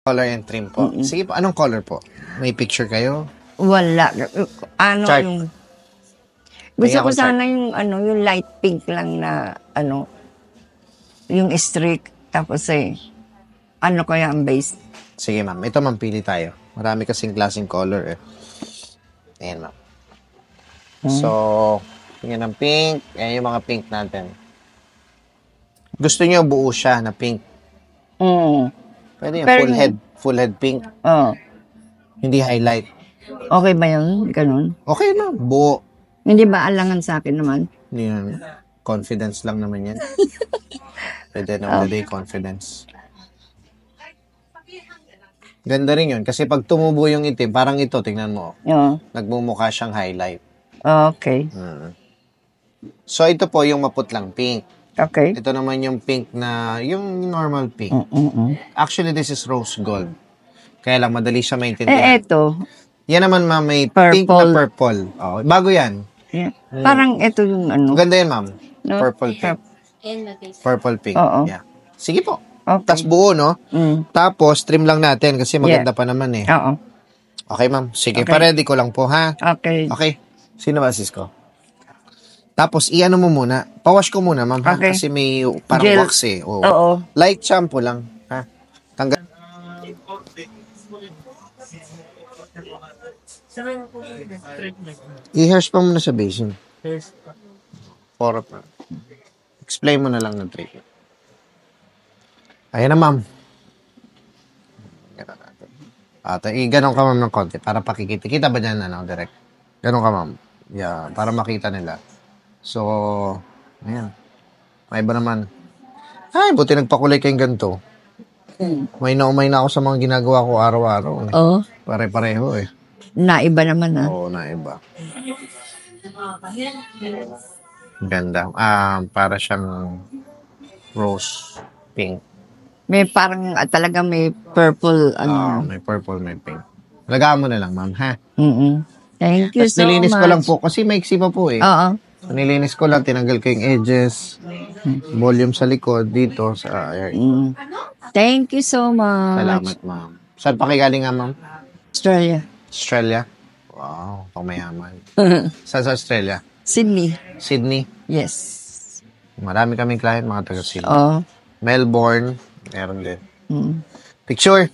Color and trim po. Sige po, anong color po? May picture kayo? Wala. Ano Chart. yung... Gusto Tingnan ko ko chart. sana yung light pink lang na, yung streak. Tapos ano kaya ang base? Sige, ma'am. Ito, ma'am, pili tayo. Marami kasing klaseng color, eh. Ayan, ma'am. So, tingnan ng pink. Ayan yung mga pink natin. Gusto niyo buo siya na pink? Pwede yung Pero full head pink. Oh. Hindi highlight. Okay ba yun? Ganun? Okay na, buo. Hindi ba alangan sa akin naman? Hindi yan. Confidence lang naman yan. Pwede na the day confidence. Ganda rin yun. Kasi pag tumubo yung itim, parang ito, tingnan mo. Oo. Nagmumukha siyang highlight. Okay. So, ito po yung maputlang pink. Okay. Ito naman yung pink na, yung normal pink. Actually, this is rose gold. Kaya lang, madali siya maintindihan. Eto. Yan naman, ma'am, may Purple. pink na purple. Oh, bago yan. Yeah. Parang ito yung Maganda yan, ma'am. No? Purple pink. Purple pink. Oo. Yeah. Sige po. Okay. Tapos buo, no? Tapos, trim lang natin kasi maganda Yeah. pa naman eh. Oo. Okay, ma'am. Sige, Okay. pa-ready ko lang po, ha? Okay. Okay. Sino ba assist ko? Tapos, i-ano mo muna. Pawash ko muna, ma'am, ha? Okay. Kasi may parang Gel. wax eh. Oo. Light shampoo lang, ha? Tanggal. I-hairs pa muna sa basin. For explain mo na lang ng treatment. Ayan na, ma'am. Ganon ka, ma'am, ng konti para pakikita. Kita ba dyan, direct? Ganon ka, ma'am. Yeah, para makita nila. So, ayan. May iba naman. Ay, buti nagpakulay kayong ganito. May na ako sa mga ginagawa ko araw-araw. Eh. Oo. Pare-pareho eh. Naiba naman Oo, na iba. Ganda. Para siyang rose pink. May parang talaga may purple May purple, may pink. Lagaan mo na lang, ma'am, ha? Thank you Tapos so nilinis much. ko lang po kasi maiksi pa po eh. Oo. So, nilinis ko lang, tinanggal ko yung edges, volume sa likod, dito, sa Thank you so much. Salamat, ma'am. Saan pa kayo galing nga, ma'am? Australia. Australia? Wow, pamayaman. Saan sa Australia? Sydney. Sydney? Yes. Marami kaming client, mga taga Sydney. Oo. Melbourne, meron din. Picture!